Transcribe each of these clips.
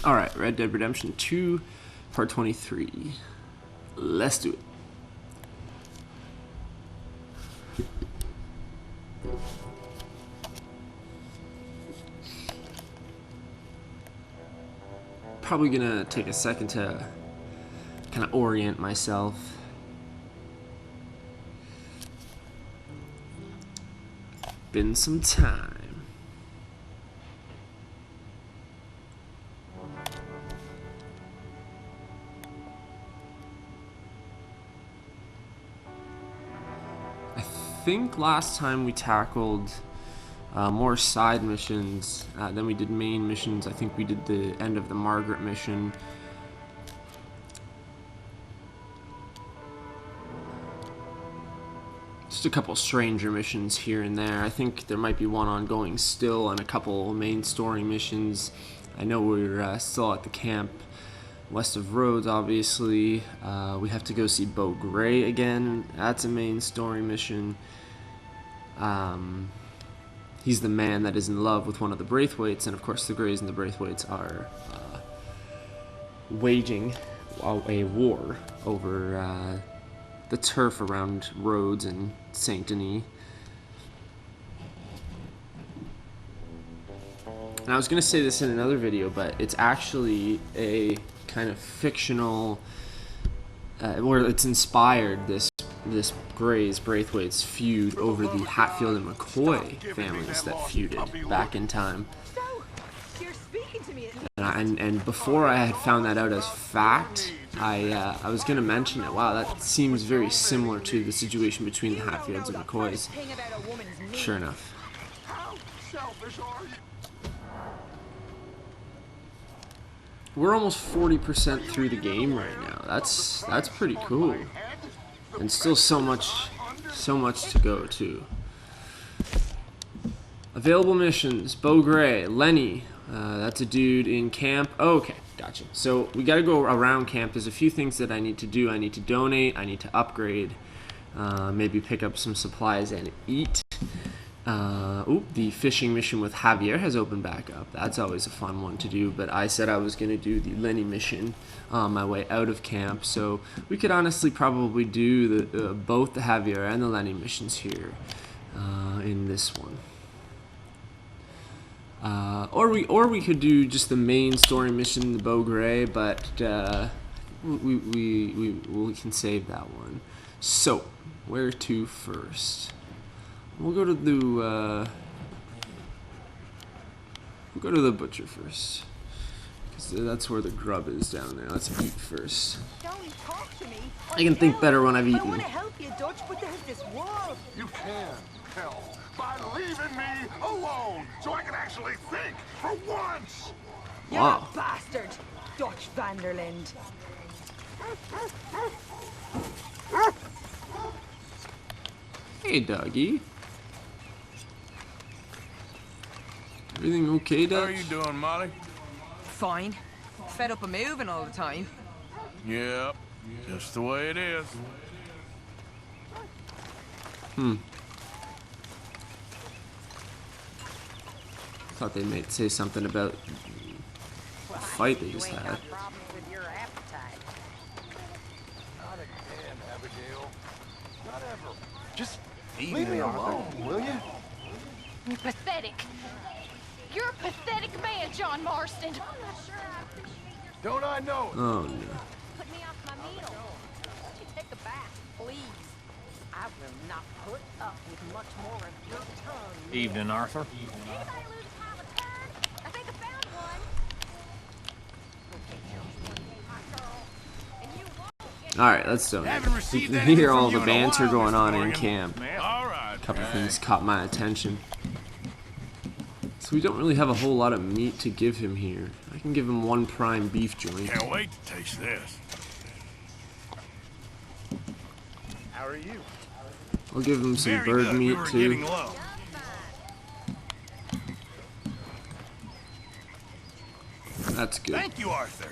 Alright, Red Dead Redemption 2, Part 23. Let's do it. Probably gonna take a second to kind of orient myself. Been some time. I think last time we tackled more side missions than we did main missions. I think we did the end of the Margaret mission. Just a couple stranger missions here and there. I think there might be one ongoing still and a couple main story missions. I know we're still at the camp west of Rhodes, obviously. We have to go see Beau Gray again. That's a main story mission. He's the man that is in love with one of the Braithwaites, and of course the Greys and the Braithwaites are waging a war over the turf around Rhodes and Saint Denis. And I was going to say this in another video, but it's actually a kind of fictional, where it's inspired this Greys Braithwaites feud over the Hatfield and McCoy families that feuded back in time. And before I had found that out as fact, I was going to mention it. Wow, that seems very similar to the situation between the Hatfields and McCoys. Sure enough. We're almost 40% through the game right now. That's pretty cool. And still so much to go too. Available missions: Beau Gray, Lenny. That's a dude in camp. Oh, okay, gotcha. So we got to go around camp. There's a few things that I need to do. I need to donate. I need to upgrade. Maybe pick up some supplies and eat. The fishing mission with Javier has opened back up. That's always a fun one to do, but I said I was going to do the Lenny mission on my way out of camp, so we could honestly probably do both the Javier and the Lenny missions here in this one. Or we could do just the main story mission, the Beau Gray, but we can save that one. So, where to first? We'll go to the butcher first, because that's where the grub is down there. Let's eat first. I can think better when I've eaten. I want to help you, Dutch, but there's this wall. You can help by leaving me alone, so I can actually think for once. You're Wow. a bastard, Dutch Vanderland. Hey, doggy. Everything okay, Dutch? How are you doing, Molly? Fine. Fed up of moving all the time. Yep, just the way it is. Thought they might say something about the fight they just had. Not again, Abigail. Not ever. Just leave me alone, will you? You're pathetic. You're a pathetic man, John Marston. Don't I know it? Oh no. Put me off my meal. You take a bath, please. I will not put up with much more of your tongue. Evening, Arthur. Anybody lose a pile of turd? I think I found one. And you won't get Alright, let's donate. Haven't You received can anything hear from all you the in a banter while, going Mr. on in Morgan. camp. All right. A couple things caught my attention. So we don't really have a whole lot of meat to give him here. I can give him one prime beef joint. Can't wait to taste this. How are you? I'll give him some Very bird good. meat We were too. getting low. That's good. Thank you, Arthur.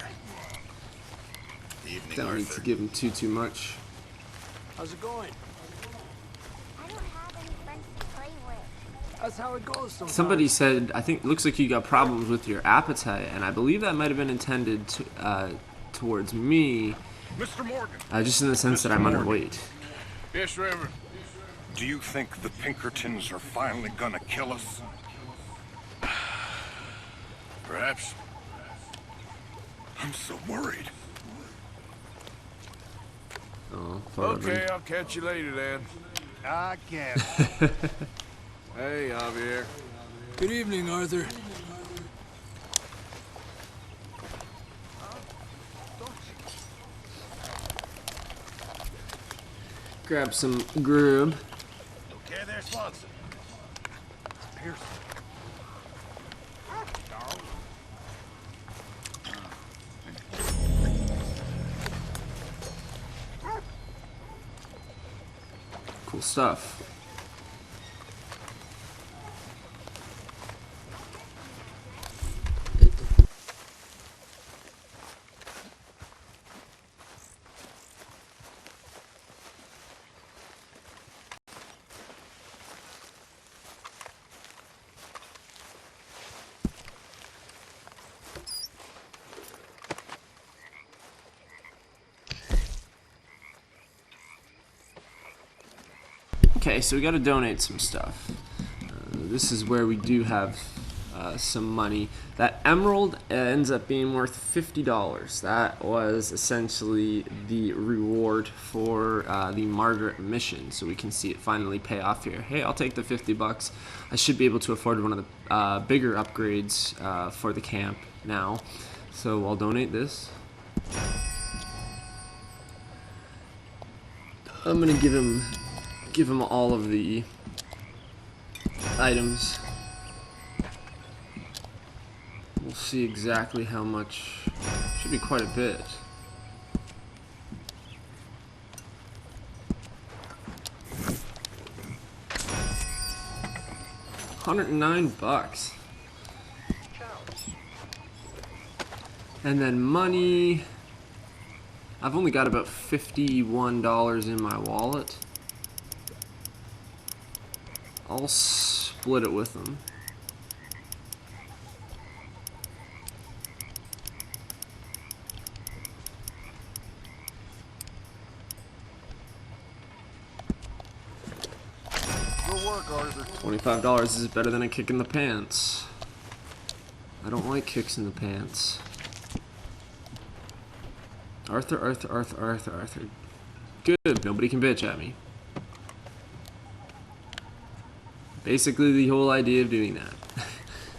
Evening, Don't need to give him too much. How's it going? I don't have any friends to play with. That's how it goes sometimes. Somebody said, I think, looks like you got problems with your appetite, and I believe that might have been intended to, towards me, Mr. Morgan. just in the sense that I'm underweight. Yes, Reverend. Do you think the Pinkertons are finally gonna kill us? Perhaps. I'm so worried. Oh, poor Okay, Reverend. I'll catch you later then. I guess. Hey, Javier. Good evening, Arthur. Grab some grub. Okay, there, Swanson. Pearson. Cool stuff. Okay, so we got to donate some stuff. This is where we do have some money. That emerald ends up being worth $50. That was essentially the reward for the Margaret mission. So we can see it finally pay off here. Hey, I'll take the $50. I should be able to afford one of the bigger upgrades for the camp now. So I'll donate this. I'm gonna give him all of the items. We'll see exactly how much. Should be quite a bit. $109. And then money. I've only got about $51 in my wallet. I'll split it with them. Good work, Arthur. $25 is better than a kick in the pants. I don't like kicks in the pants. Arthur. Good, nobody can bitch at me. Basically the whole idea of doing that.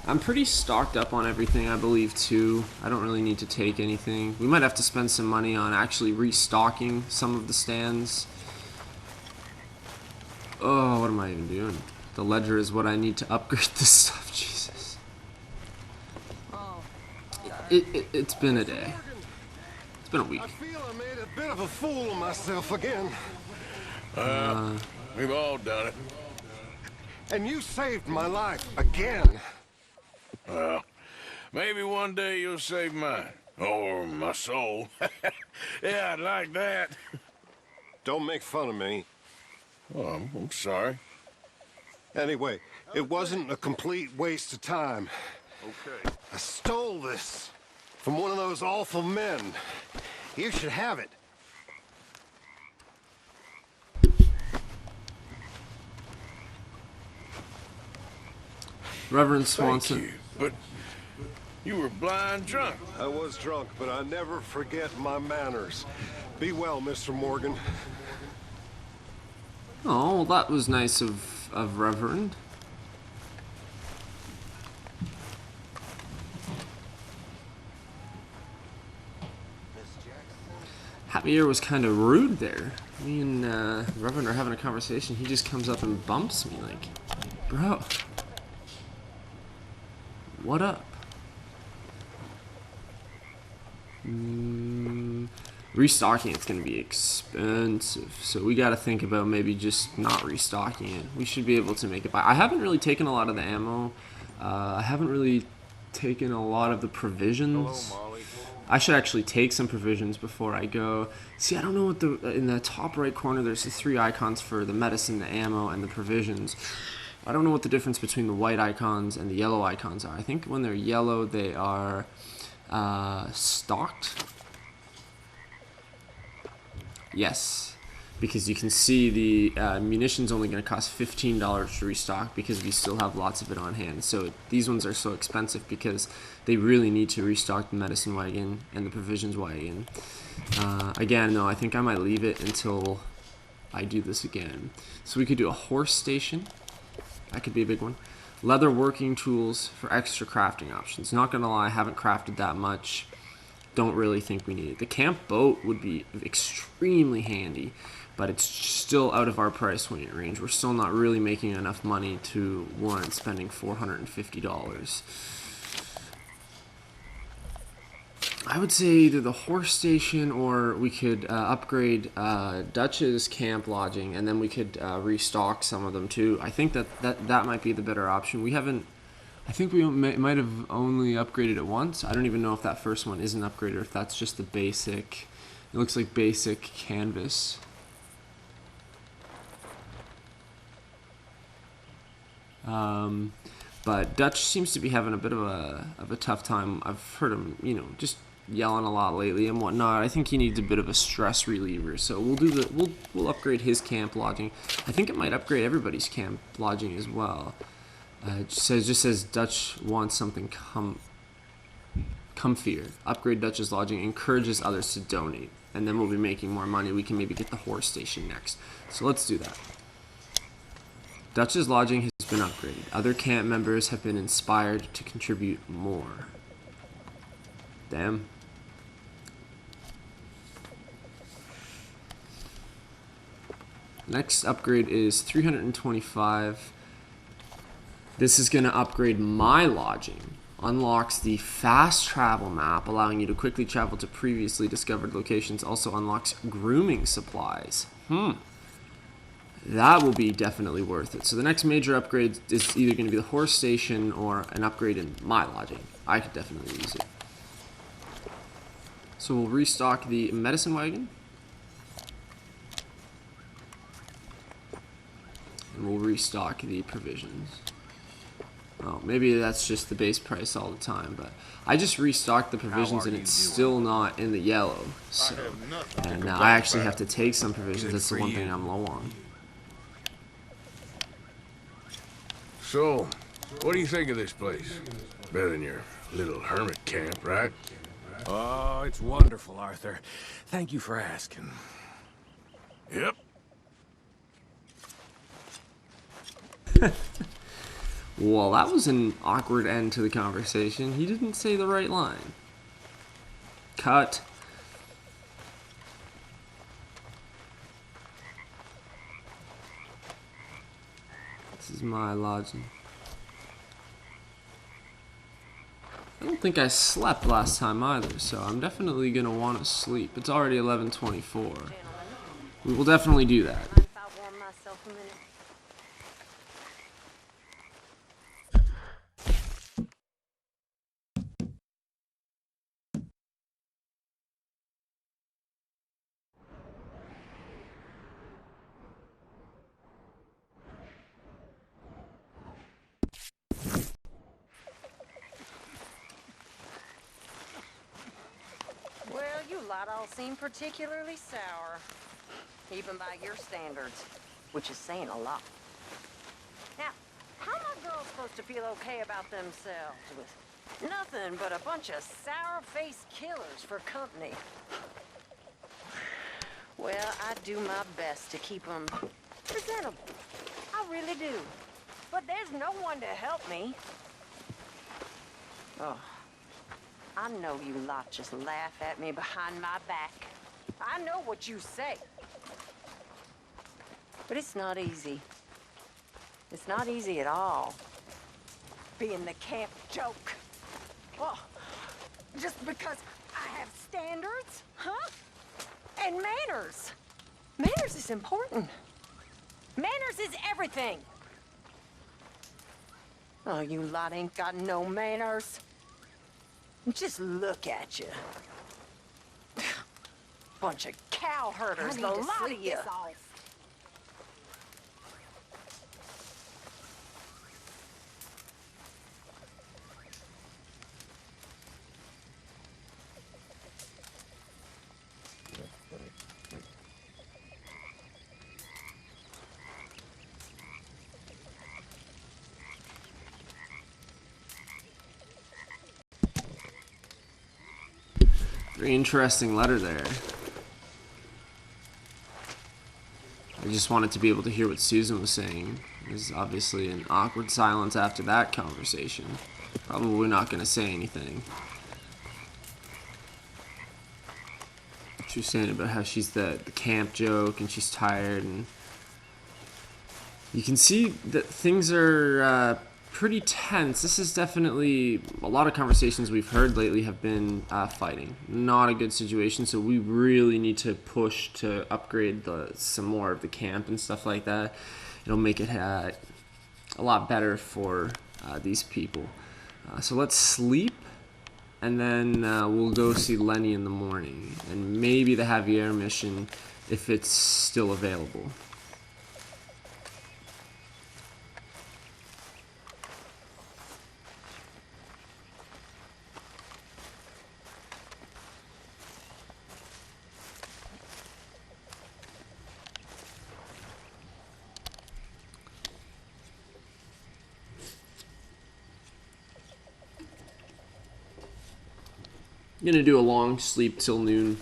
I'm pretty stocked up on everything, I believe, too. I don't really need to take anything. We might have to spend some money on actually restocking some of the stands. Oh, what am I even doing? The ledger is what I need to upgrade this stuff, Jesus. It's been a day. It's been a week. I feel I made a bit of a fool of myself again. We've all done it. And you saved my life again. Well, maybe one day you'll save mine. Or my soul. Yeah, I'd like that. Don't make fun of me. Oh, I'm sorry. Anyway, it wasn't a complete waste of time. Okay. I stole this from one of those awful men. You should have it. Reverend Thank Swanson. you. But you were blind drunk. I was drunk, but I never forget my manners. Be well, Mr. Morgan. Oh, well, that was nice of Reverend. Javier was kind of rude there. Me and Reverend are having a conversation. He just comes up and bumps me like, bro, what up? Restocking it's going to be expensive, so we got to think about maybe just not restocking it. We should be able to make it by. I haven't really taken a lot of the ammo. I haven't really taken a lot of the provisions. Hello, Molly. I should actually take some provisions before I go. See, I don't know what in the top right corner there's the 3 icons for the medicine, the ammo, and the provisions. I don't know what the difference between the white icons and the yellow icons are. I think when they're yellow, they are stocked. Yes, because you can see the munitions only going to cost $15 to restock because we still have lots of it on hand. So these ones are so expensive because they really need to restock the medicine wagon and the provisions wagon. Again, though, I think I might leave it until I do this again. So we could do a horse station. That could be a big one. Leather working tools for extra crafting options. Not gonna lie, I haven't crafted that much. Don't really think we need it. The camp boat would be extremely handy, but it's still out of our price point range. We're still not really making enough money to warrant spending $450. I would say either the horse station or we could upgrade Dutch's camp lodging, and then we could restock some of them too. I think that might be the better option. We haven't. I think we might have only upgraded it once. I don't even know if that first one isn't upgraded or if that's just the basic. It looks like basic canvas. But Dutch seems to be having a bit of a tough time. I've heard him, just yelling a lot lately and whatnot. I think he needs a bit of a stress reliever. So we'll upgrade his camp lodging. I think it might upgrade everybody's camp lodging as well. It just says Dutch wants something comfier. Upgrade Dutch's lodging, encourages others to donate, and then we'll be making more money. We can maybe get the horse station next. So let's do that. Dutch's lodging has been upgraded. Other camp members have been inspired to contribute more. Damn. Next upgrade is 325. This is going to upgrade my lodging. Unlocks the fast travel map, allowing you to quickly travel to previously discovered locations. Also unlocks grooming supplies. That will be definitely worth it. So the next major upgrade is either going to be the horse station or an upgrade in my lodging. I could definitely use it. So we'll restock the medicine wagon. And we'll restock the provisions. Oh, maybe that's just the base price all the time, but I just restocked the provisions and it's still not in the yellow. So, and now I actually have to take some provisions. That's the one thing I'm low on. So, what do you think of this place? Better than your little hermit camp, right? Oh, it's wonderful, Arthur. Thank you for asking. Yep. Well, that was an awkward end to the conversation. He didn't say the right line. Cut. This is my lodging. I don't think I slept last time either, so I'm definitely gonna want to sleep. It's already 11:24. We will definitely do that. Mind if I warm myself a minute? Well, you lot all seem particularly sour. Even by your standards, which is saying a lot. Now, how are my girls supposed to feel okay about themselves with nothing but a bunch of sour-faced killers for company? Well, I do my best to keep them presentable. I really do. But there's no one to help me. Oh, I know you lot just laugh at me behind my back. I know what you say. But it's not easy. It's not easy at all. Being the camp joke. Oh, just because I have standards, huh? And manners. Manners is important. Manners is everything. Oh, you lot ain't got no manners. Just look at you. Bunch of cow herders, the lot of you. Very interesting letter there. I just wanted to be able to hear what Susan was saying. There's obviously an awkward silence after that conversation. Probably not going to say anything. She was saying about how she's the camp joke and she's tired, and you can see that things are pretty tense. This is definitely, a lot of conversations we've heard lately have been fighting. Not a good situation, so we really need to push to upgrade some more of the camp and stuff like that. It'll make it a lot better for these people. So let's sleep, and then we'll go see Lenny in the morning, and maybe the Javier mission if it's still available. I'm gonna do a long sleep till noon.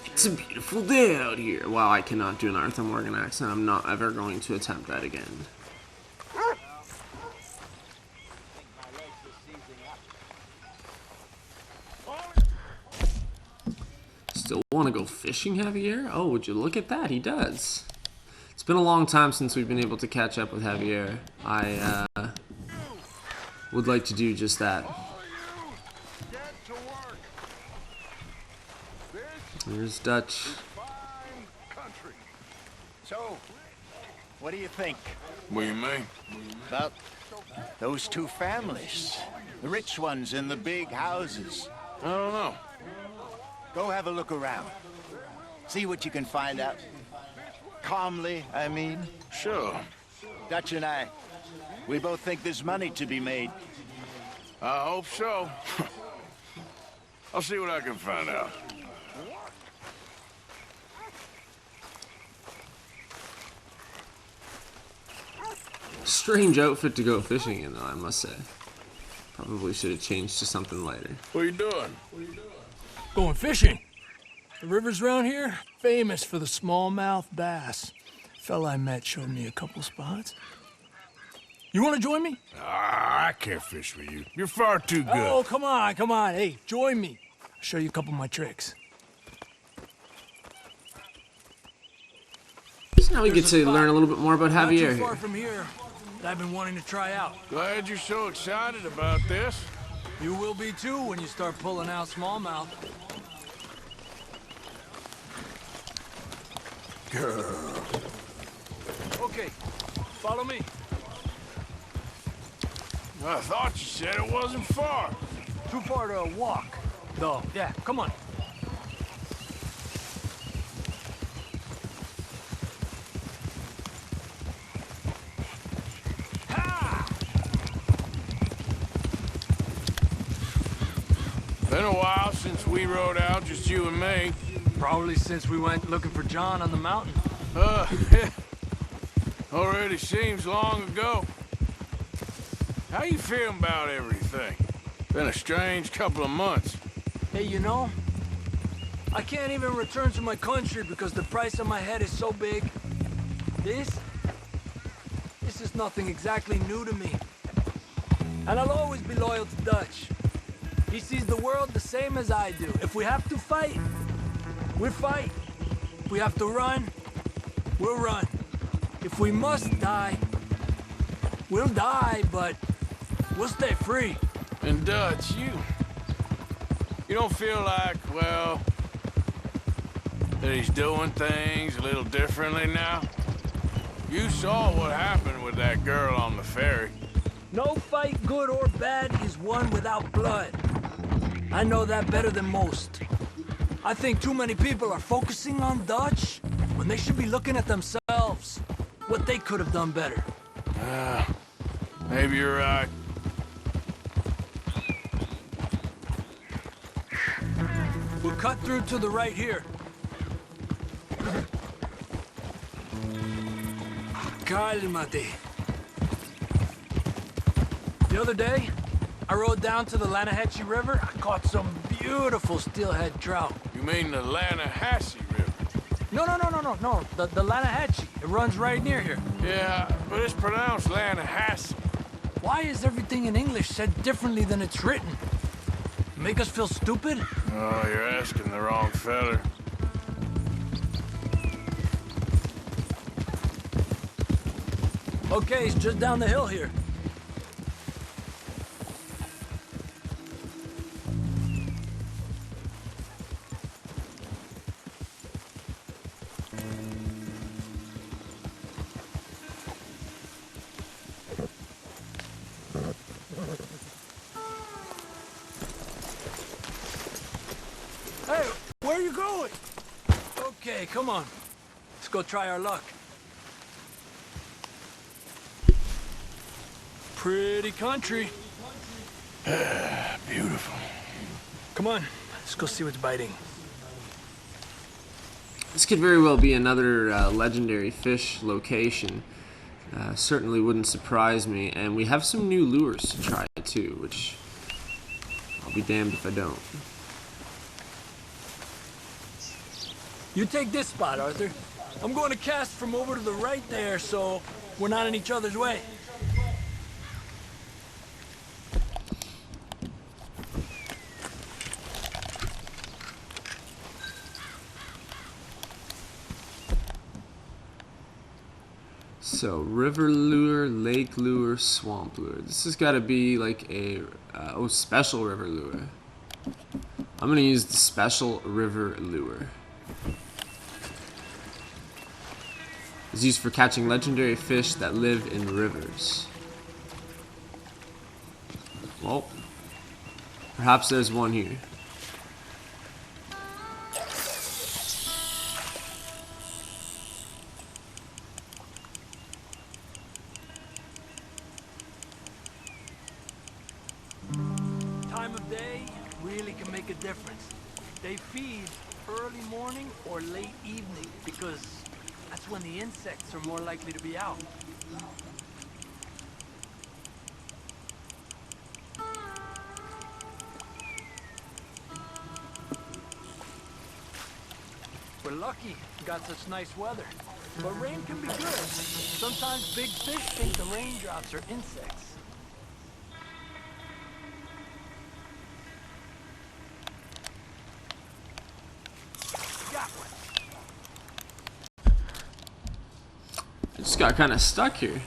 It's a beautiful day out here. While I cannot do an Arthur Morgan accent, I'm not ever going to attempt that again. Still want to go fishing, Javier? Oh, would you look at that? He does. It's been a long time since we've been able to catch up with Javier. I would like to do just that. There's Dutch. So, what do you think What do you mean? about those two families? The rich ones in the big houses. I don't know. Go have a look around. See what you can find out. Calmly, I mean. Sure. Dutch and I, we both think there's money to be made. I hope so. I'll see what I can find out. Strange outfit to go fishing in, though, I must say. Probably should have changed to something lighter. What are you doing? Going fishing. The rivers around here, famous for the smallmouth bass. Fella I met showed me a couple spots. You want to join me? Ah, I can't fish with you. You're far too good. Oh, come on, come on. Hey, join me. I'll show you a couple of my tricks. So now we get to learn a little bit more about Not Javier too far here. from here that I've been wanting to try out. Glad you're so excited about this. You will be too when you start pulling out smallmouth. Okay, follow me. I thought you said it wasn't far. Too far to walk, though. Yeah, come on. Been a while since we rode out, just you and me. Probably since we went looking for John on the mountain. Already seems long ago. How you feeling about everything? Been a strange couple of months. Hey, you know, I can't even return to my country because the price on my head is so big. This is nothing exactly new to me. And I'll always be loyal to Dutch. He sees the world the same as I do. If we have to fight, we'll fight. If we have to run, we'll run. If we must die, we'll die, but we'll stay free. And Dutch, you don't feel like, well, that he's doing things a little differently now? You saw what happened with that girl on the ferry. No fight, good or bad, is won without blood. I know that better than most. I think too many people are focusing on Dutch when they should be looking at themselves, what they could have done better. Maybe you're right. We'll cut through to the right here. Cálmate. The other day, I rode down to the Lanahatchee River. I caught some beautiful steelhead trout. You mean the Lanahatchee River? No. The Lanahatchee. It runs right near here. Yeah, but it's pronounced Lanahatchee. Why is everything in English said differently than it's written? Make us feel stupid? Oh, you're asking the wrong feller. Okay, it's just down the hill here. Hey, where are you going? Okay, come on. Let's go try our luck. Pretty country. Beautiful. Come on, let's go see what's biting. This could very well be another legendary fish location. Certainly wouldn't surprise me. And we have some new lures to try too, which I'll be damned if I don't. You take this spot, Arthur. I'm going to cast from over to the right there, so we're not in each other's way. So, river lure, lake lure, swamp lure. This has got to be like a special river lure. I'm going to use the special river lure. It's used for catching legendary fish that live in rivers. Well, perhaps there's one here. Time of day really can make a difference. They feed early morning or late evening because that's when the insects are more likely to be out. We're lucky we got such nice weather. But rain can be good. Sometimes big fish think the raindrops are insects. Got one. I just got kind of stuck here.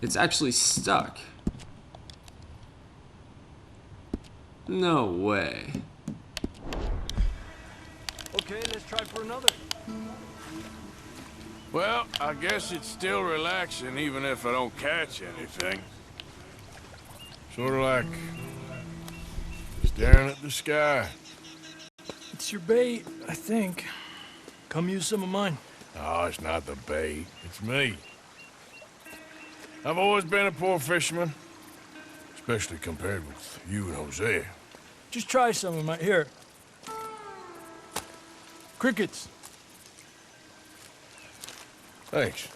It's actually stuck. No way. Okay, let's try for another. Well, I guess it's still relaxing even if I don't catch anything. Sort of like staring at the sky. It's your bait, I think. Come use some of mine. Oh, it's not the bait. It's me. I've always been a poor fisherman, especially compared with you and Hosea. Just try some of mine. Here. Crickets. Thanks.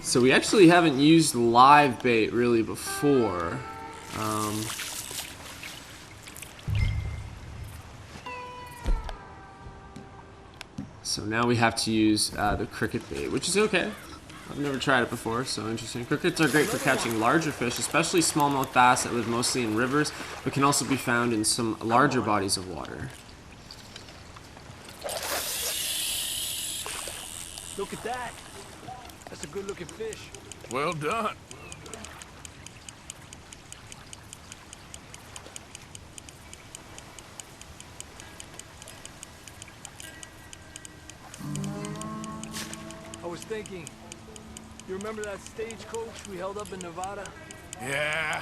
So we actually haven't used live bait really before. So now we have to use the cricket bait, which is okay. I've never tried it before, so interesting. Crickets are great for catching larger fish, especially smallmouth bass that live mostly in rivers, but can also be found in some larger bodies of water. Look at that. That's a good-looking fish. Well done. I was thinking, You remember that stagecoach we held up in Nevada? Yeah,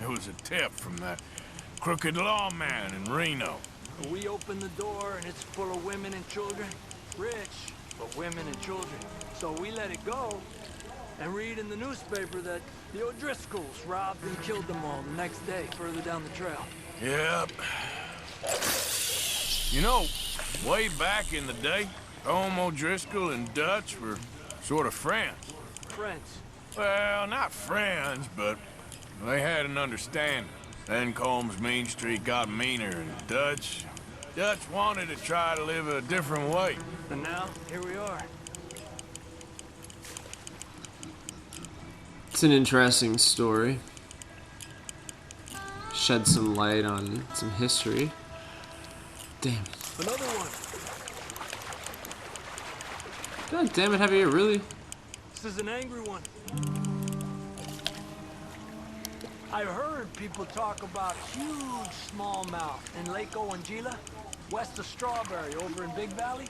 it was a tip from that crooked lawman in Reno. We opened the door and it's full of women and children. Rich, but women and children. So we let it go and read in the newspaper that the O'Driscolls robbed and killed them all the next day further down the trail. Yep. You know, way back in the day, Tom O'Driscoll and Dutch were sort of friends. Friends. Well, not friends, but they had an understanding. Then Combs Mean Street got meaner, and Dutch wanted to try to live a different way. And now, here we are. It's an interesting story. Shed some light on some history. Damn. Another one. God damn it, Javier, really? This is an angry one. I've heard people talk about huge smallmouth in Lake Owanjila, west of Strawberry, over in Big Valley.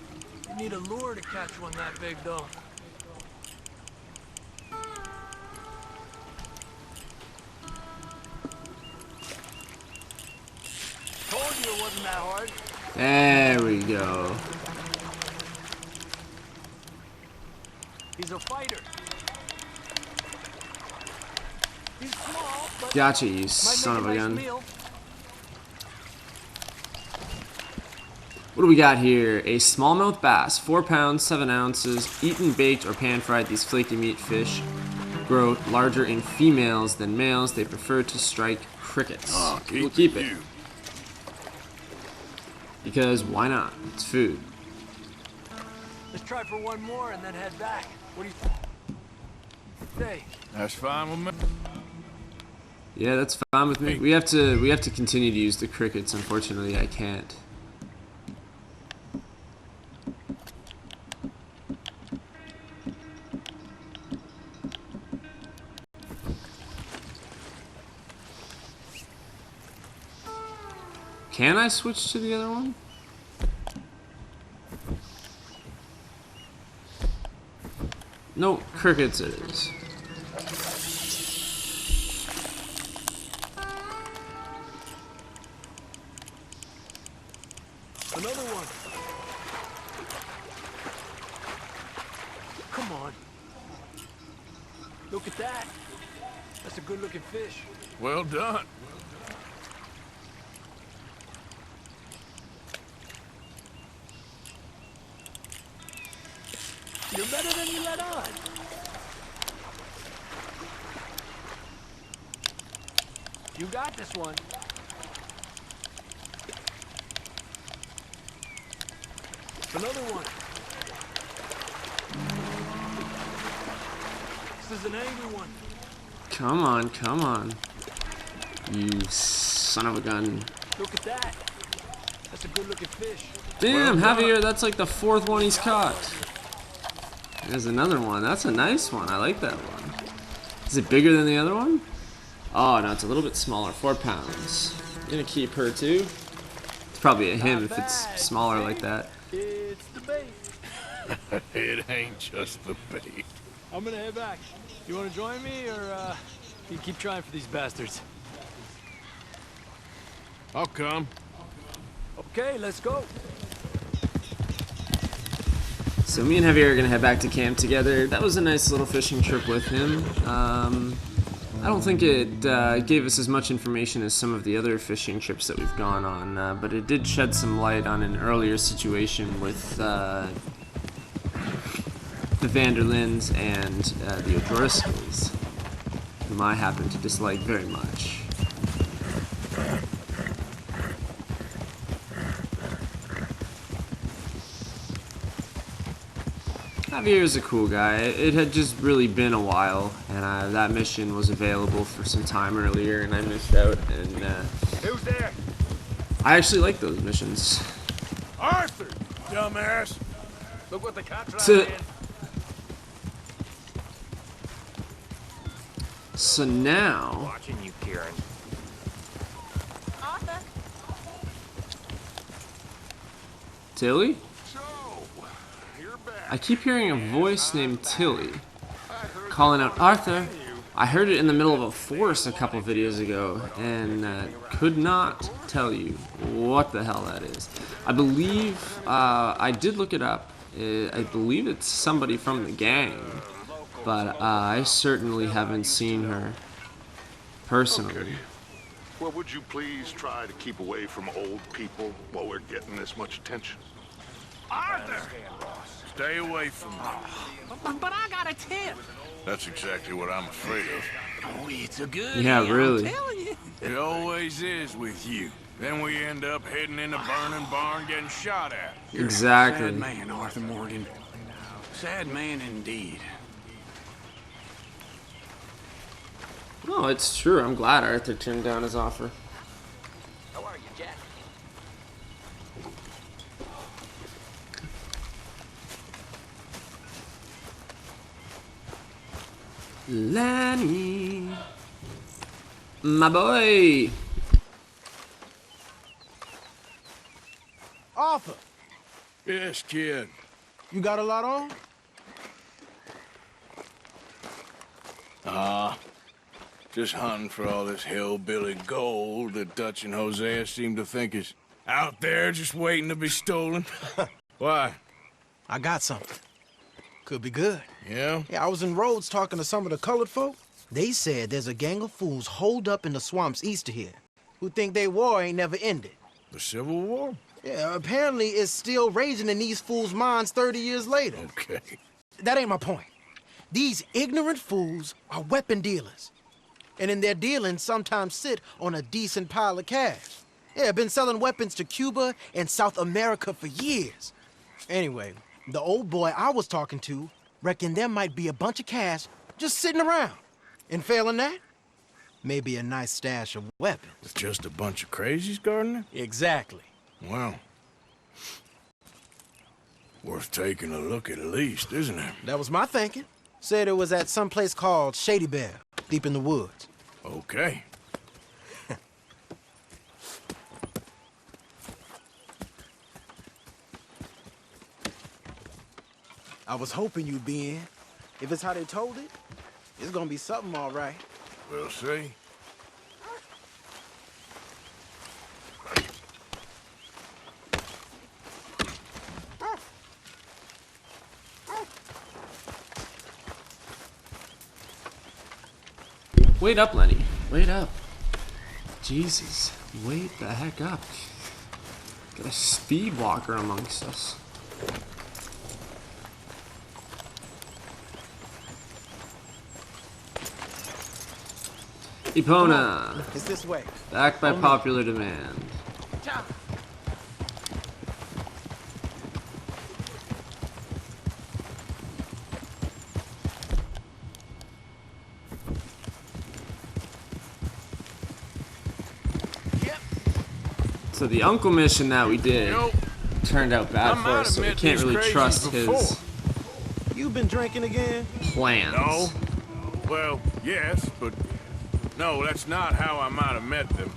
You need a lure to catch one that big, though. Told you it wasn't that hard. There we go. He's a fighter. He's small, but Gotcha, you might son of make a nice gun. meal. What do we got here? A smallmouth bass, 4 pounds, 7 ounces, eaten, baked, or pan-fried. These flaky meat fish grow larger in females than males. They prefer to strike crickets. Oh, We'll keep it. you. Because why not? It's food. Let's try for one more and then head back. What do you say? That's fine with me. Yeah, that's fine with me. We have to continue to use the crickets. Unfortunately, I can't. Can I switch to the other one? No, crickets it is. Another one. Come on. Look at that. That's a good looking fish. Well done. You're better than you let on. You got this one. Another one. This is an angry one. Come on, come on. You son of a gun. Look at that. That's a good looking fish. Damn, Javier, that's like the 4th one he's caught. There's another one. That's a nice one. I like that one. Is it bigger than the other one? Oh, no, it's a little bit smaller. 4 pounds. I'm gonna keep her too. It's probably a him if it's smaller like that. It's the bait. It ain't just the bait. I'm gonna head back. You wanna join me, or you keep trying for these bastards? I'll come. Okay, let's go. So me and Javier are gonna head back to camp together. That was a nice little fishing trip with him. I don't think it gave us as much information as some of the other fishing trips that we've gone on, but it did shed some light on an earlier situation with the Vanderlins and the O'Driscolls, whom I happen to dislike very much. Javier's a cool guy. It had just really been a while, and that mission was available for some time earlier, and I missed out. And Who's there? I actually like those missions. Arthur, dumbass. Look what the contract So- did. So now, Watching you, Kieran. Arthur? Tilly? So, you're back. I keep hearing a voice named Tilly. I calling out Arthur. I heard it in the middle of a forest a couple videos ago, and could not tell you what the hell that is. I believe, I did look it up. I believe it's somebody from the gang, but I certainly haven't seen her personally. Okay. Well, would you please try to keep away from old people while we're getting this much attention? Arthur! Stay away from me. But I got a tip. That's exactly what I'm afraid of. Oh, it's a good Yeah, I'm really. telling you. It always is with you. Then we end up heading in a burning barn getting shot at. Exactly. Sad man, Arthur Morgan. Sad man indeed. No, it's true. I'm glad Arthur turned down his offer. How are you, Jack? Lenny, my boy. Arthur, Yes, kid. you got a lot on? Just hunting for all this hillbilly gold that Dutch and Hosea seem to think is out there just waiting to be stolen. Why? I got something. Could be good. Yeah? Yeah, I was in Rhodes talking to some of the colored folk. They said there's a gang of fools holed up in the swamps east of here who think their war ain't never ended. The Civil War? Yeah, apparently it's still raging in these fools' minds 30 years later. Okay. That ain't my point. These ignorant fools are weapon dealers. And in their dealing, sometimes sit on a decent pile of cash. Yeah, been selling weapons to Cuba and South America for years. Anyway, the old boy I was talking to reckoned there might be a bunch of cash just sitting around. And failing that, maybe a nice stash of weapons. With just a bunch of crazies, Gardner? Exactly. Well, worth taking a look at least, isn't it? That was my thinking. Said it was at some place called Shady Bear, deep in the woods. Okay. I was hoping you'd be in. If it's how they told it, it's gonna be something all right. We'll see. Wait up, Lenny. Wait up. Jesus. Wait the heck up. Got a speed walker amongst us. Epona. It's this way. Back by popular demand. So the uncle mission that we did Yo, turned out bad I for us, so we might have can't met really these trust crazies his before. You been drinking again? plans. No. Well, yes, but no, that's not how I might have met them.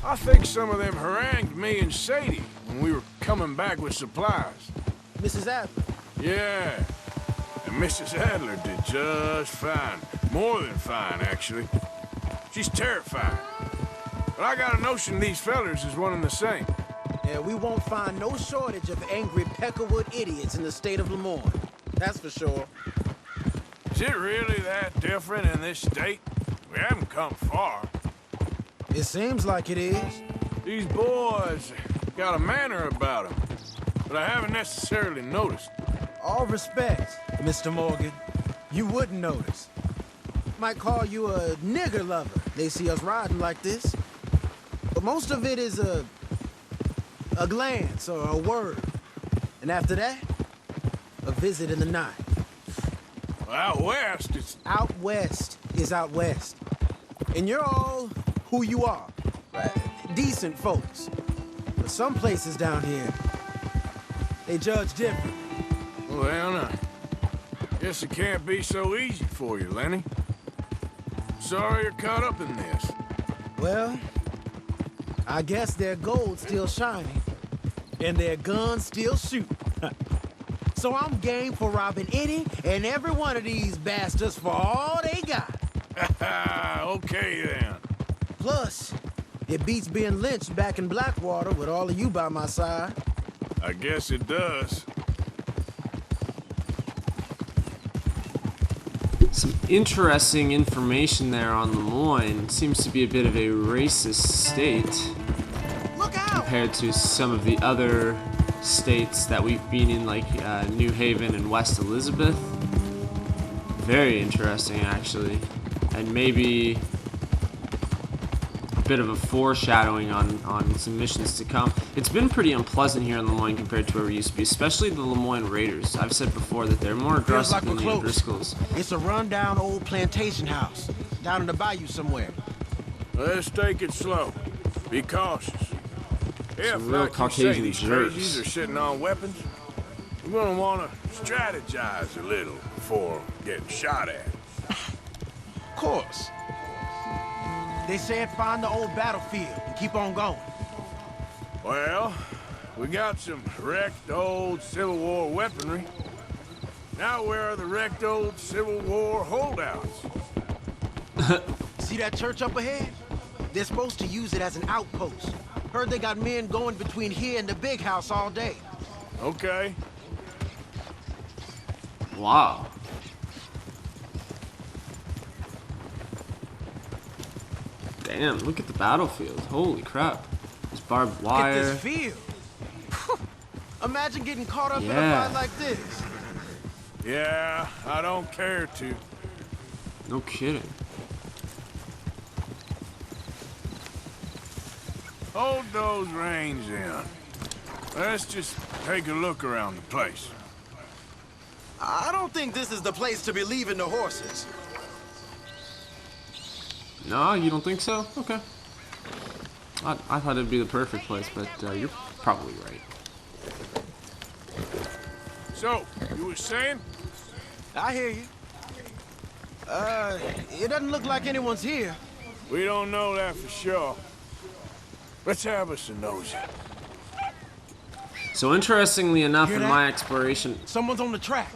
I think some of them harangued me and Sadie when we were coming back with supplies. Mrs. Adler. Yeah. And Mrs. Adler did just fine. More than fine, actually. She's terrifying. But I got a notion these fellers is one and the same. Yeah, we won't find no shortage of angry Peckerwood idiots in the state of Lemoyne. That's for sure. Is it really that different in this state? We haven't come far. It seems like it is. These boys got a manner about them, but I haven't necessarily noticed. All respect, Mr. Morgan. You wouldn't notice. Might call you a nigger lover. They see us riding like this. But most of it is a glance or a word. And after that, a visit in the night. Well, out west, it's... Out west is out west. And you're all who you are. Right? Decent folks. But some places down here, they judge different. Well, now, guess it can't be so easy for you, Lenny. Sorry you're caught up in this. Well, I guess their gold's still shining, and their guns still shoot. So I'm game for robbing any and every one of these bastards for all they got. Okay, then. Plus, it beats being lynched back in Blackwater with all of you by my side. I guess it does. Some interesting information there on Lemoyne. Seems to be a bit of a racist state Look out! compared to some of the other states that we've been in, like New Haven and West Elizabeth. Very interesting, actually. And maybe a bit of a foreshadowing on some missions to come. It's been pretty unpleasant here in Lemoyne compared to where we used to be, especially the Lemoyne Raiders. I've said before that they're more aggressive like than we're the close. O'Driscolls. It's a rundown old plantation house down in the bayou somewhere. Let's take it slow. Be cautious. If, Some real like Caucasian you say, these jerks. crazies are sitting on weapons, we're gonna want to strategize a little before getting shot at. Of course. They said find the old battlefield and keep on going. Well, we got some wrecked old Civil War weaponry. Now where are the wrecked old Civil War holdouts? See that church up ahead? They're supposed to use it as an outpost. Heard they got men going between here and the big house all day. Okay. Wow. Damn, look at the battlefield. Holy crap. There's barbed Look at wire. this field. Imagine getting caught up in a Yeah. fight like this. Yeah, I don't care to. No kidding. Hold those reins in. Let's just take a look around the place. I don't think this is the place to be leaving the horses. No, you don't think so? Okay. I thought it'd be the perfect place, but you're probably right. So, you were saying? I hear you. It doesn't look like anyone's here. We don't know that for sure. Let's have us a nosy. So interestingly enough, Hear in that? my exploration, Someone's on the track.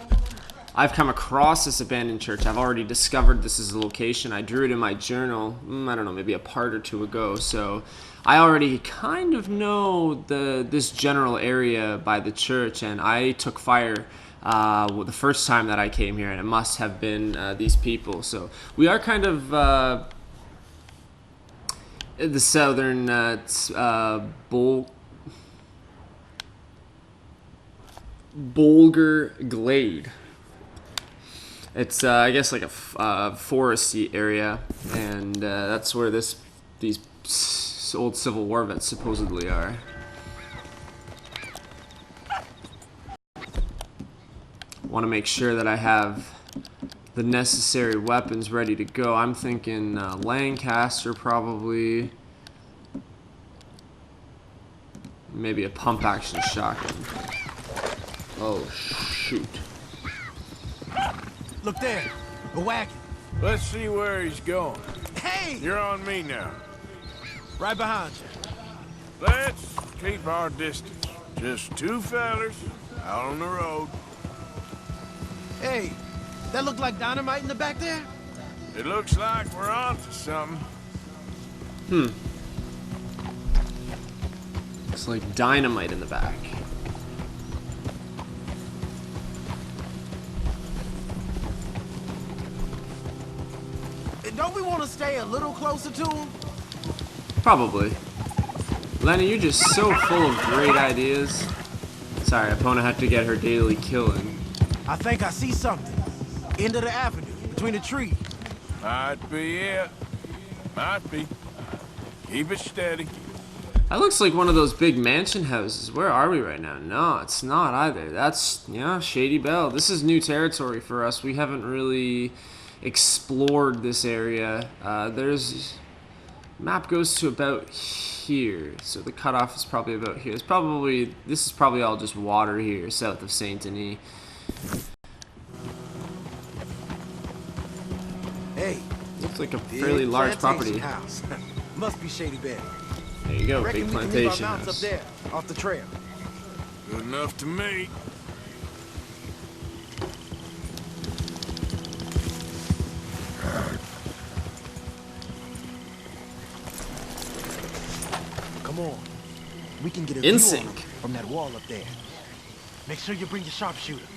I've come across this abandoned church. I've already discovered this is the location. I drew it in my journal, I don't know, maybe a part or two ago. So I already kind of know this general area by the church, and I took fire the first time that I came here, and it must have been these people. So we are kind of in the southern Bolger Glade. It's I guess like a foresty area, and that's where these old Civil War vets supposedly are. Want to make sure that I have the necessary weapons ready to go. I'm thinking Lancaster probably, maybe a pump action shotgun. Oh shoot. Look there, a wagon. Let's see where he's going. Hey! You're on me now. Right behind you. Let's keep our distance. Just two fellers out on the road. Hey, that look like dynamite in the back there? It looks like we're onto something. Looks like dynamite in the back. Don't we want to stay a little closer to him? Probably. Lenny, you're just so full of great ideas. Sorry, Epona had to get her daily kill in. I think I see something. End of the avenue, between the trees. Might be it. Might be. Keep it steady. That looks like one of those big mansion houses. Where are we right now? No, it's not either. That's, yeah, Shady Belle. This is new territory for us. We haven't really explored this area. Map goes to about here, so the cutoff is probably about here. This is probably all just water here, south of Saint Denis. Hey, Looks like a fairly big large plantation property. house. Must be Shady Belle. There you go, Reckon big we can leave our plantation mounts house. up there, off the trail. Good enough to me. more. We can get a In view sync. on 'em from that wall up there. Make sure you bring your sharpshooter.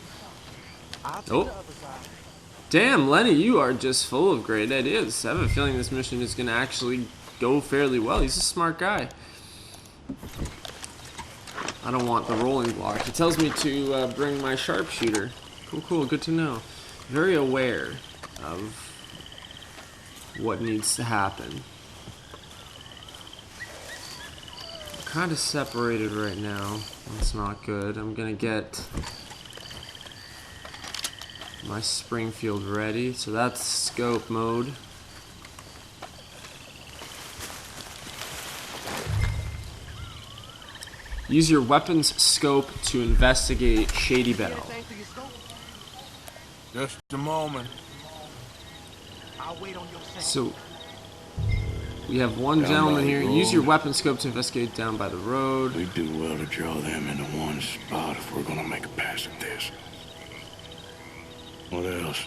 I'll take Oh. the other side. Damn, Lenny, you are just full of great ideas. I have a feeling this mission is going to actually go fairly well. He's a smart guy. I don't want the rolling block. It tells me to bring my sharpshooter. Cool, cool, good to know. Very aware of what needs to happen. Kind of separated right now. That's not good. I'm gonna get my Springfield ready. So that's scope mode. Use your weapon's scope to investigate Shady Belle. Just a moment. I'll wait on your scent. So we have one Down by gentleman the here. Use your road. weapon scope to investigate down by the road. We do well to draw them into one spot if we're gonna make a pass at this. What else?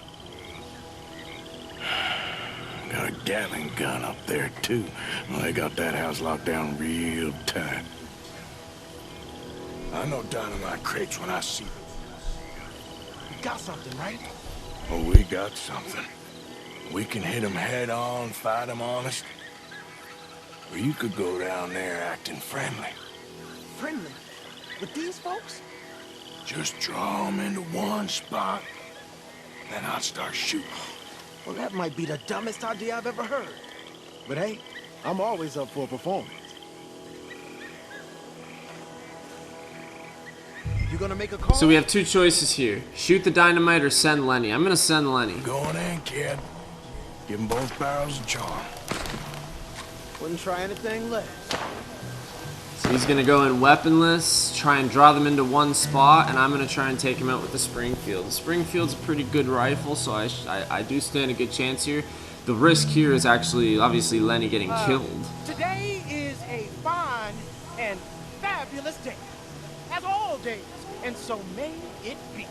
Got a Gatling gun up there, too. Well, they got that house locked down real tight. I know dynamite crates when I see them. You got something, right? Oh, we got something. We can hit them head on, fight them honest. Or you could go down there acting friendly. Friendly? With these folks? Just draw them into one spot, then I'll start shooting. Well, that might be the dumbest idea I've ever heard. But hey, I'm always up for a performance. You gonna make a call? So we have two choices here. Shoot the dynamite or send Lenny. I'm gonna send Lenny. Going in, kid. Give them both barrels a charm. Wouldn't try anything less. So he's gonna go in weaponless, try and draw them into one spot, and I'm gonna try and take him out with the Springfield. The Springfield's a pretty good rifle, so I do stand a good chance here. The risk here is actually, obviously, Lenny getting killed. Today is a fine and fabulous day, as all days, and so may it be.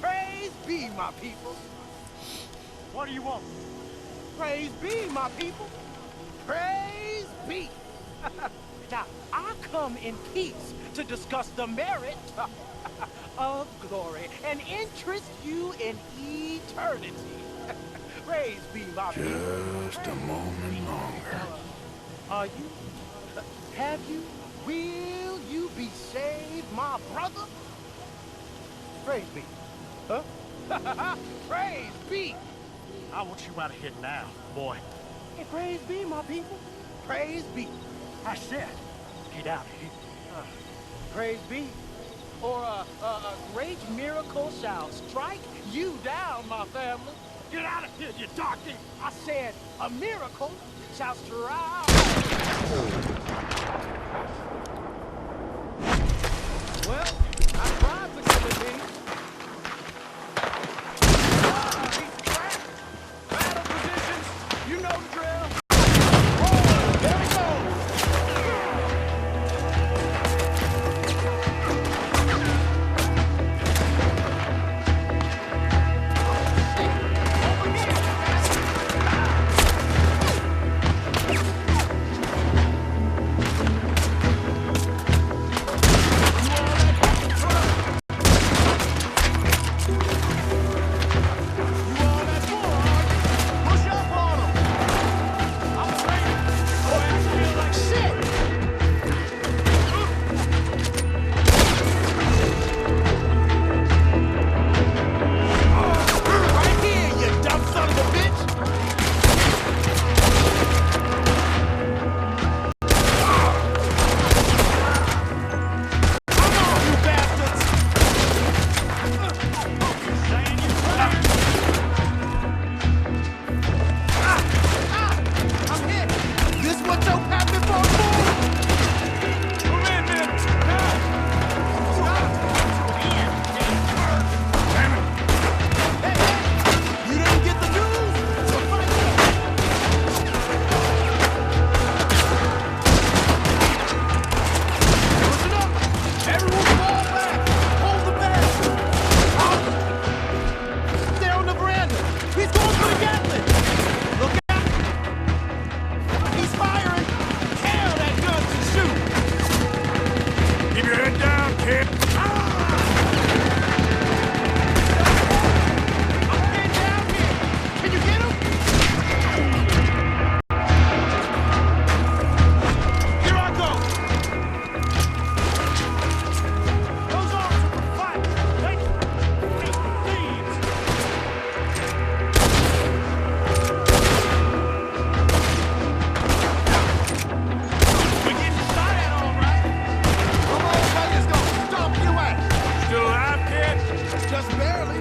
Praise be, my people. What do you want? Praise be, my people. Praise be. Now, I come in peace to discuss the merit of glory and interest you in eternity. Praise be, my people. Just a moment longer. Are you? Have you? Will you be saved, my brother? Praise be. Huh? Praise be. I want you out of here now, boy. Hey, praise be, my people. Praise be. I said, get out of here. Praise be. Or a great miracle shall strike you down, my family. Get out of here, you darky! I said a miracle shall strike. Well, I tried to kill it, me. Battle positions, you know the drill. Oh, there we go. here. Can you get him? Here I go. Those arms are for fight. They thieves. We get the side out all right. Come on, players, go stomp you out. Still alive, kid? Just barely.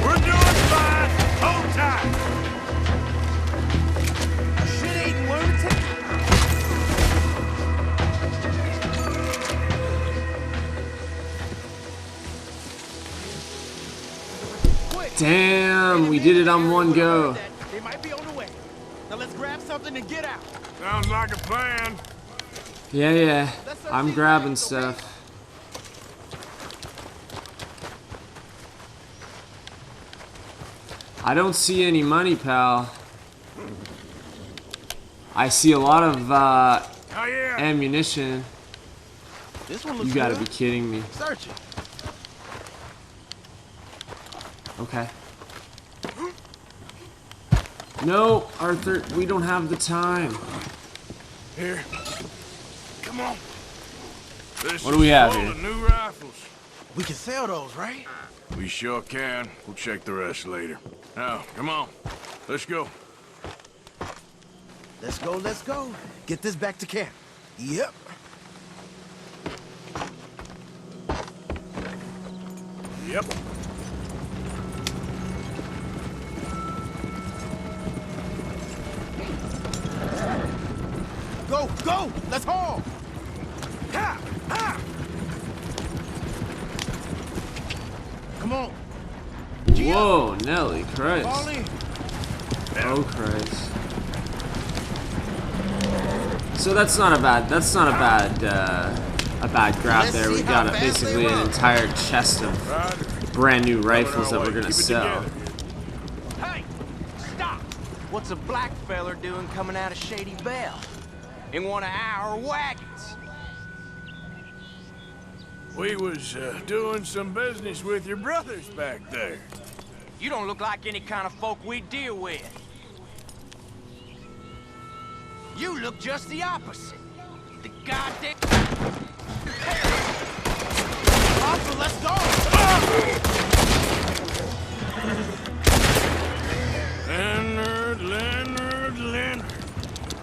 We're doing fine. Hold tight. Shit-eating lunatic. Damn, we did it on one go. They might be on the way. Now let's grab something and get out. Sounds like a plan. Yeah, I'm grabbing stuff. I don't see any money, pal. I see a lot of Oh, yeah. ammunition. This one looks You gotta good. be kidding me. Search it. Okay. No, Arthur, we don't have the time. Here. Come on. This What do we have full here? of new rifles. We can sell those, right? We sure can. We'll check the rest later. Now, come on. Let's go. Let's go, let's go. Get this back to camp. Yep. Yep. Go, go! Let's haul! Ha! Ha! Come on. Whoa, Nelly, Christ. Fall in. Oh, Christ. So that's not a bad grab Let's there. see We how got fast basically they an run. entire chest of Right. brand new rifles that Coming our we're way. gonna Keep it sell. together. Hey, stop! What's a black feller doing coming out of Shady Belle? In one of our wagons? We was doing some business with your brothers back there. You don't look like any kind of folk we deal with. You look just the opposite. The goddamn... Arthur, let's go! Leonard.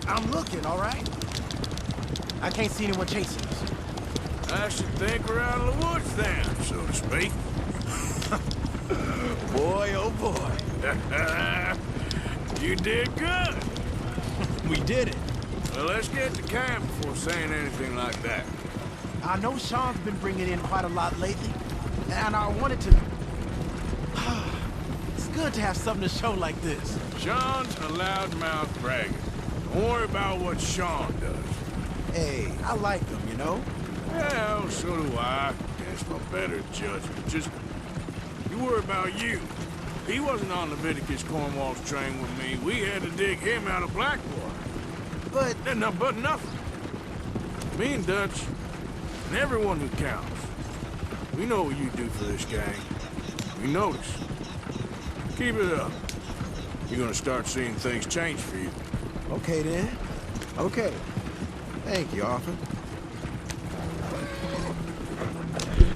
I'm looking, all right? I can't see anyone chasing us. I should think we're out of the woods then, so to speak. Boy, oh boy. You did good. We did it. Well, let's get to camp before saying anything like that. I know Sean's been bringing in quite a lot lately, and I wanted to... It's good to have something to show like this. Sean's a loudmouth bragger. Don't worry about what Sean does. Hey, I like him, you know? Well, so do I. Guess no better judgment. Just, you worry about you. He wasn't on Leviticus Cornwall's train with me. We had to dig him out of Blackwater. But... But nothing. Me and Dutch, and everyone who counts. We know what you do for this gang. We notice. Keep it up. You're gonna start seeing things change for you. Okay, then. Okay. Thank you, Arthur.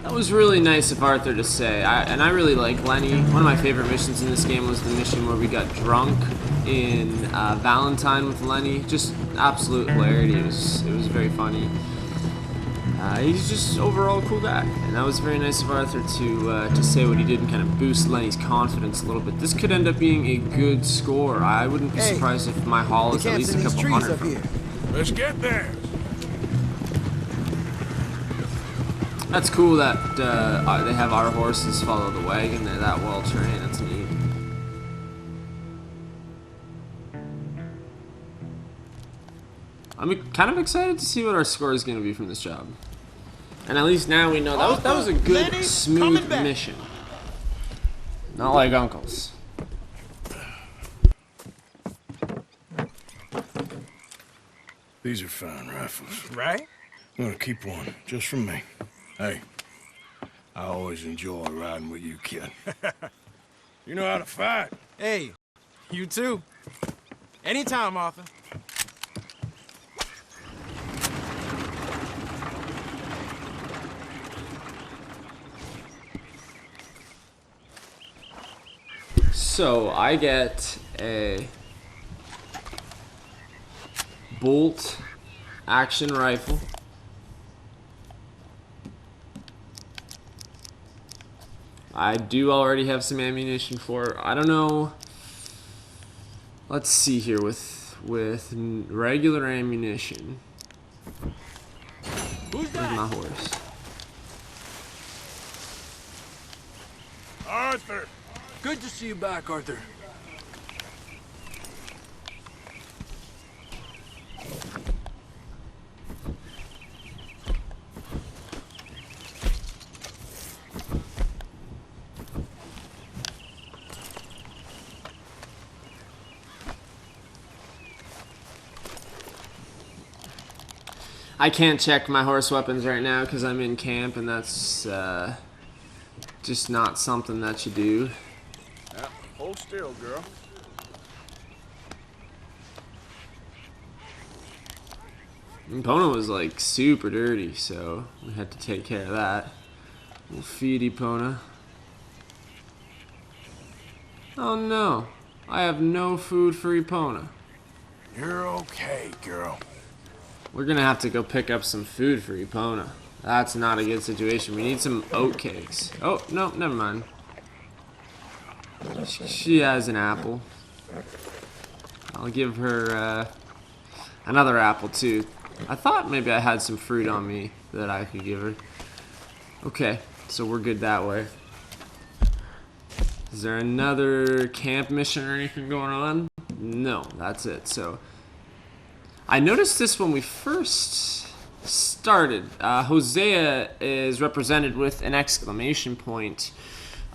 That was really nice of Arthur to say. And I really like Lenny. One of my favorite missions in this game was the mission where we got drunk in Valentine with Lenny. Just absolute hilarity. It was very funny. He's just overall a cool guy, and that was very nice of Arthur to say what he did and kind of boost Lenny's confidence a little bit. This could end up being a good score. I wouldn't be surprised if my haul is at least a couple hundred from it. Let's get there. That's cool that they have our horses follow the wagon. They're that well trained. That's neat. I'm kind of excited to see what our score is going to be from this job. And at least now we know that was a good, smooth mission. Not like Uncle's. These are fine rifles. Right? I'm gonna keep one, just for me. Hey, I always enjoy riding with you, kid. You know how to fight. Hey, you too. Anytime, Arthur. So I get a bolt action rifle. I do already have some ammunition for, I don't know. Let's see here with regular ammunition. Where's my horse? Arthur! Good to see you back, Arthur. I can't check my horse weapons right now because I'm in camp, and that's just not something that you do. Yeah, hold still, girl. And Epona was like super dirty, so we had to take care of that. We'll feed Epona. Oh no, I have no food for Epona. You're okay, girl. We're gonna have to go pick up some food for Epona. That's not a good situation. We need some oat cakes. Oh, no, never mind. She has an apple. I'll give her another apple too. I thought maybe I had some fruit on me that I could give her. Okay, so we're good that way. Is there another camp mission or anything going on? No, that's it. So I noticed this when we first started. Hosea is represented with an exclamation point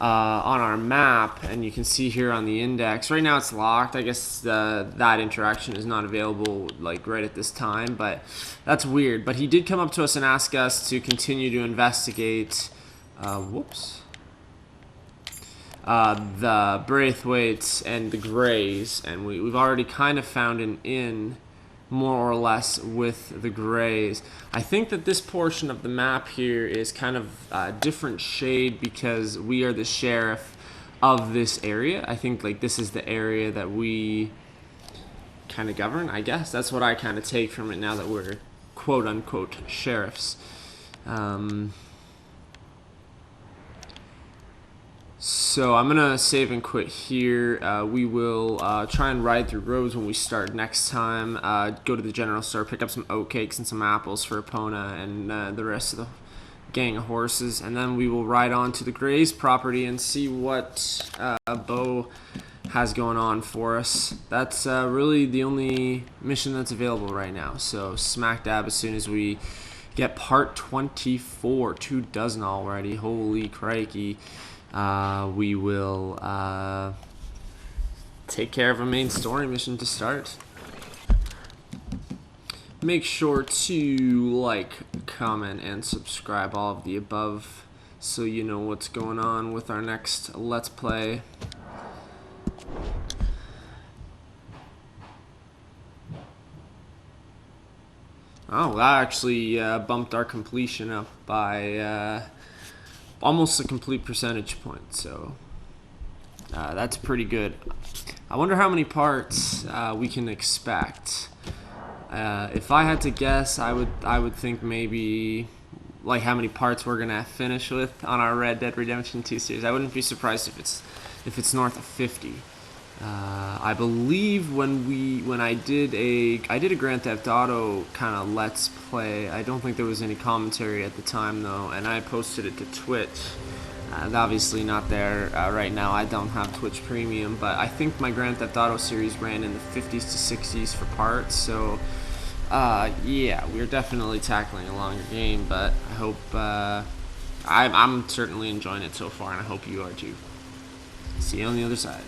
on our map, and you can see here on the index. Right now it's locked. I guess that interaction is not available like right at this time, but that's weird. But he did come up to us and ask us to continue to investigate the Braithwaites and the Greys, and we've already kind of found an inn more or less with the Greys. I think that this portion of the map here is kind of a different shade because we are the sheriff of this area. I think like this is the area that we kind of govern, I guess. That's what I kind of take from it now that we're quote-unquote sheriffs. So I'm gonna save and quit here. We will try and ride through roads when we start next time. Go to the general store, pick up some oat cakes and some apples for Epona and the rest of the gang of horses, and then we will ride on to the Gray's property and see what Bo has going on for us. That's really the only mission that's available right now. So smack dab as soon as we get part 24, 24 already. Holy crikey. We will take care of a main story mission to start. Make sure to like, comment, and subscribe, all of the above, so you know what's going on with our next Let's Play. Oh, that actually bumped our completion up by almost a complete percentage point, so that's pretty good. I wonder how many parts we can expect. If I had to guess, I would think maybe like how many parts we're gonna finish with on our Red Dead Redemption 2 series. I wouldn't be surprised if it's north of 50. I believe when I did a Grand Theft Auto kind of Let's Play. I don't think there was any commentary at the time though, and I posted it to Twitch. Obviously not there right now. I don't have Twitch Premium, but I think my Grand Theft Auto series ran in the 50s to 60s for parts. So yeah, we're definitely tackling a longer game, but I hope I'm certainly enjoying it so far, and I hope you are too. See you on the other side.